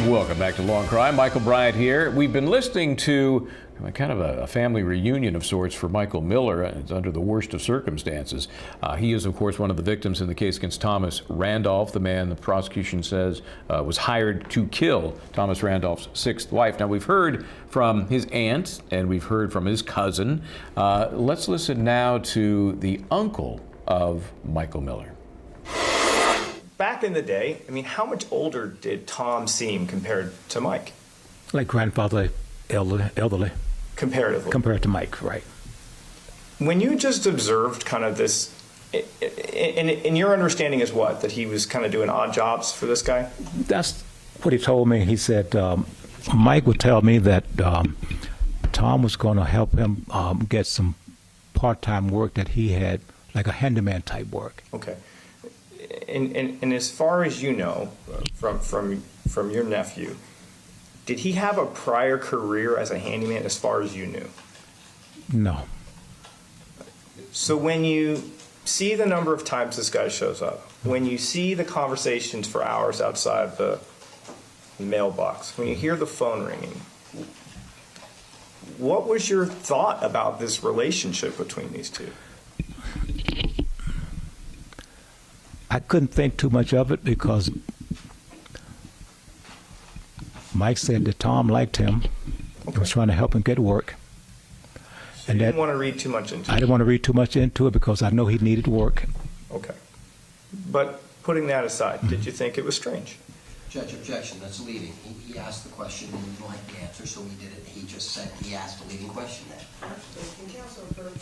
Welcome back to Law and Crime. Michael Bryant here. We've been listening to kind of a family reunion of sorts for Michael Miller. It's under the worst of circumstances. He is, of course, one of the victims in the case against Thomas Randolph, the man the prosecution says was hired to kill Thomas Randolph's sixth wife. Now, we've heard from his aunt and we've heard from his cousin. Let's listen now to the uncle of Michael Miller. Back in the day, I mean, how much older did Tom seem compared to Mike? Like grandfather, elderly. Comparatively. Compared to Mike, right. When you just observed kind of this, and your understanding is what? That he was kind of doing odd jobs for this guy? That's what he told me. He said, Mike would tell me that Tom was going to help him get some part-time work that he had, like a handyman type work. Okay. And as far as you know, from your nephew, did he have a prior career as a handyman as far as you knew? No. So when you see the number of times this guy shows up, when you see the conversations for hours outside the mailbox, when you hear the phone ringing, what was your thought about this relationship between these two? I couldn't think too much of it because Mike said that Tom liked him. Okay. He was trying to help him get work. So and you didn't want to read too much into it? I didn't want to read too much into it because I know he needed work. Okay. But putting that aside, did you think it was strange? Judge, objection. That's leading. He asked the question and didn't like the answer, so we did it. He just said he asked a leading question then. Counsel approach.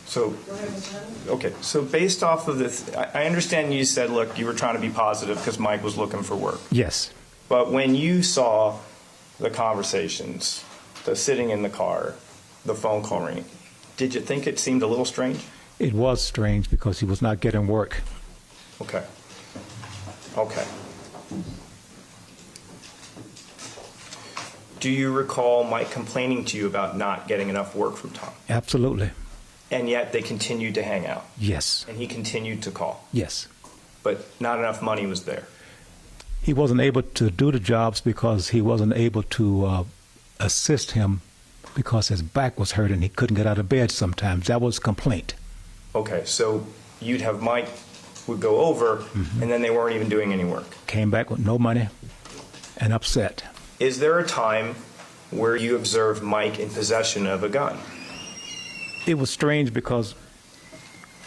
So, okay, so based off of this, I understand you said, look, you were trying to be positive because Mike was looking for work. Yes. But when you saw the conversations, the sitting in the car, the phone call ringing, did you think it seemed a little strange? It was strange because he was not getting work. Okay. Okay. Do you recall Mike complaining to you about not getting enough work from Tom? Absolutely. And yet they continued to hang out? Yes. And he continued to call? Yes. But not enough money was there? He wasn't able to do the jobs because he wasn't able to assist him because his back was hurt and he couldn't get out of bed sometimes. That was a complaint. Okay, so you'd have Mike would go over and then they weren't even doing any work? Came back with no money and upset. Is there a time where you observed Mike in possession of a gun? It was strange because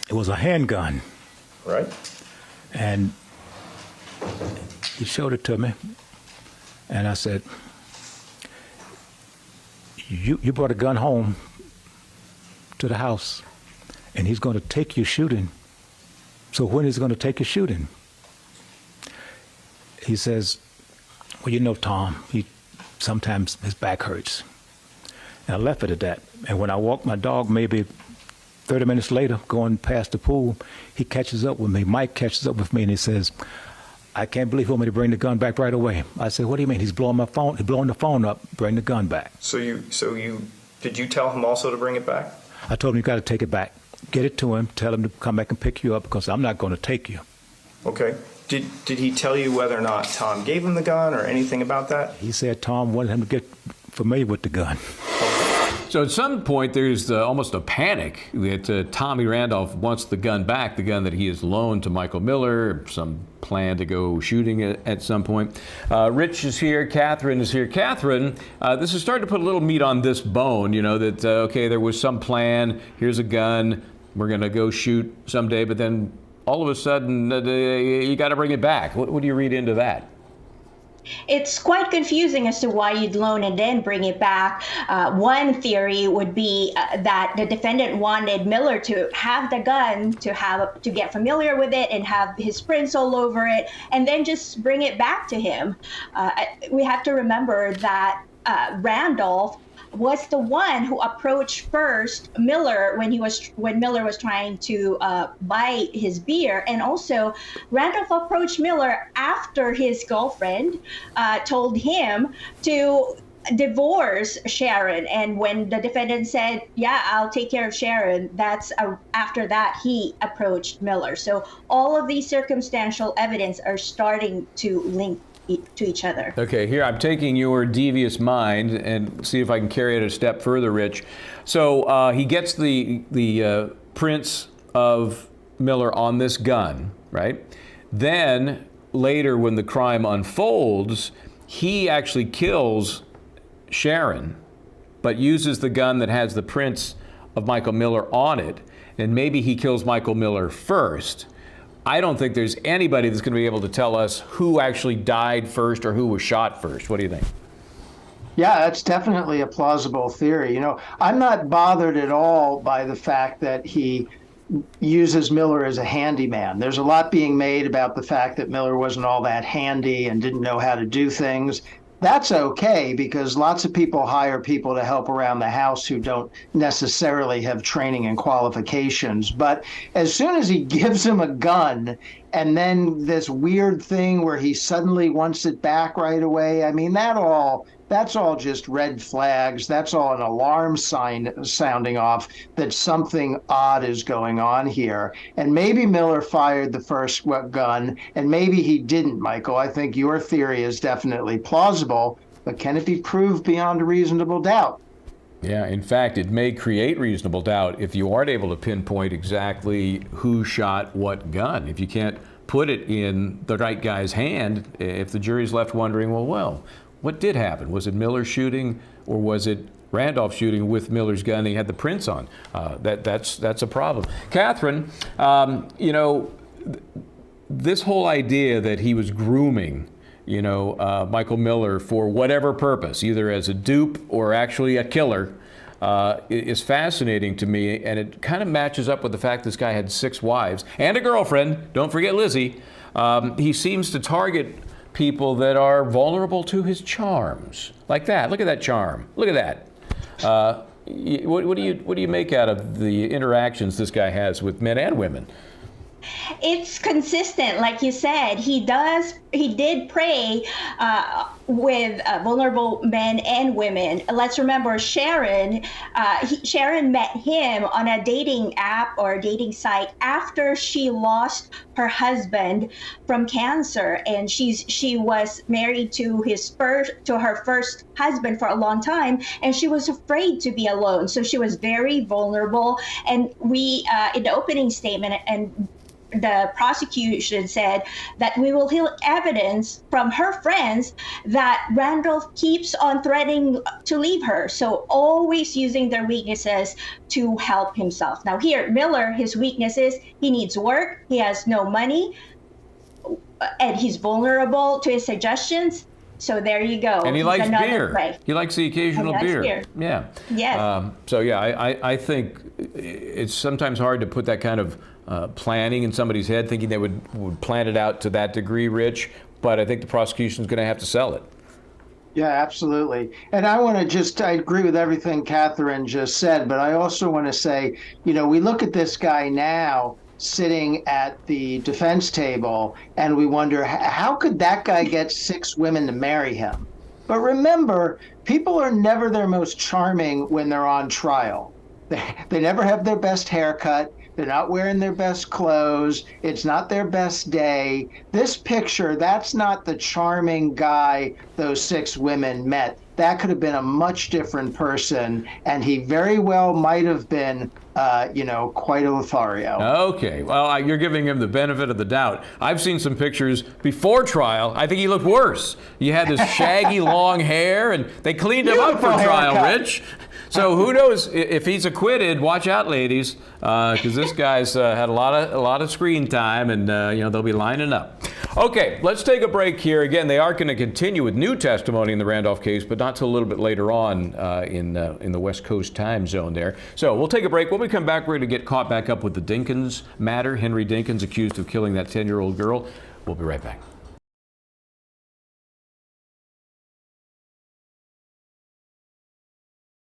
it was a handgun. Right. And he showed it to me. And I said, you brought a gun home to the house and he's going to take you shooting. So when is he going to take you shooting? He says, well, you know, Tom, sometimes his back hurts. And I left it at that. And when I walked my dog, maybe 30 minutes later, going past the pool, he catches up with me. Mike catches up with me and he says, I can't believe he want me to bring the gun back right away. I said, what do you mean? He's blowing my phone. He's blowing the phone up. Bring the gun back. So did you tell him also to bring it back? I told him you got to take it back. Get it to him. Tell him to come back and pick you up because I'm not going to take you. Okay. Did he tell you whether or not Tom gave him the gun or anything about that? He said Tom wanted him to get familiar with the gun. So at some point, there's almost a panic that Tommy Randolph wants the gun back, the gun that he has loaned to Michael Miller, some plan to go shooting at some point. Rich is here. Katherine is here. Katherine, this is starting to put a little meat on this bone, you know, that, okay, there was some plan. Here's a gun. We're going to go shoot someday, but then all of a sudden, you got to bring it back. What do you read into that? It's quite confusing as to why you'd loan and then bring it back. One theory would be that the defendant wanted Miller to have the gun, to get familiar with it and have his prints all over it, and then just bring it back to him. We have to remember that Randolph was the one who approached first Miller when Miller was trying to buy his beer, and also Randolph approached Miller after his girlfriend told him to divorce Sharon, and when the defendant said, "Yeah, I'll take care of Sharon," after that he approached Miller. So all of these circumstantial evidence are starting to link to each other. Okay, here I'm taking your devious mind and see if I can carry it a step further, Rich. So he gets the prints of Miller on this gun, right? Then later, when the crime unfolds, he actually kills Sharon, but uses the gun that has the prints of Michael Miller on it, and maybe he kills Michael Miller first. I don't think there's anybody that's going to be able to tell us who actually died first or who was shot first. What do you think? Yeah, that's definitely a plausible theory. You know, I'm not bothered at all by the fact that he uses Miller as a handyman. There's a lot being made about the fact that Miller wasn't all that handy and didn't know how to do things. That's okay, because lots of people hire people to help around the house who don't necessarily have training and qualifications. But as soon as he gives him a gun and then this weird thing where he suddenly wants it back right away, I mean, that's all just red flags. That's all an alarm sign sounding off that something odd is going on here. And maybe Miller fired the first gun, and maybe he didn't, Michael. I think your theory is definitely plausible, but can it be proved beyond a reasonable doubt? Yeah, in fact, it may create reasonable doubt if you aren't able to pinpoint exactly who shot what gun. If you can't put it in the right guy's hand, if the jury's left wondering, well, what did happen? Was it Miller shooting, or was it Randolph shooting with Miller's gun and he had the prints on? That's a problem. Katherine, you know, this whole idea that he was grooming, you know, Michael Miller for whatever purpose, either as a dupe or actually a killer, is fascinating to me, and it kind of matches up with the fact this guy had 6 wives and a girlfriend. Don't forget Lizzie. He seems to target people that are vulnerable to his charms, like that. Look at that charm. Look at that. What do you make out of the interactions this guy has with men and women? It's consistent, like you said. He did prey with vulnerable men and women. Let's remember Sharon. Sharon met him on a dating app or a dating site after she lost her husband from cancer, and she was married to her first husband for a long time, and she was afraid to be alone. So she was very vulnerable. And we, in the opening statement, and the prosecution said that we will hear evidence from her friends that Randolph keeps on threatening to leave her. So always using their weaknesses to help himself. Now here, Miller, his weakness is he needs work, he has no money, and he's vulnerable to his suggestions. So there you go. And he likes beer. He likes the occasional beer. Yeah. Yes. So yeah, I think it's sometimes hard to put that kind of planning in somebody's head, thinking they would plan it out to that degree, Rich. But I think the prosecution is going to have to sell it. Yeah, absolutely. And I want to I agree with everything Katherine just said, but I also want to say, you know, we look at this guy now sitting at the defense table and we wonder, how could that guy get 6 women to marry him? But remember, people are never their most charming when they're on trial. They never have their best haircut. They're not wearing their best clothes. It's not their best day. This picture, that's not the charming guy those 6 women met. That could have been a much different person, and he very well might have been, quite a Lothario. Okay, well, you're giving him the benefit of the doubt. I've seen some pictures before trial. I think he looked worse. You had this shaggy long hair, and they cleaned him up for trial, Rich. So who knows if he's acquitted? Watch out, ladies, because this guy's had a lot of screen time, and they'll be lining up. Okay, let's take a break here. Again, they are going to continue with new testimony in the Randolph case, but not till a little bit later on in the West Coast time zone there. So we'll take a break. When we come back, we're going to get caught back up with the Dinkins matter. Henry Dinkins accused of killing that 10-year-old girl. We'll be right back.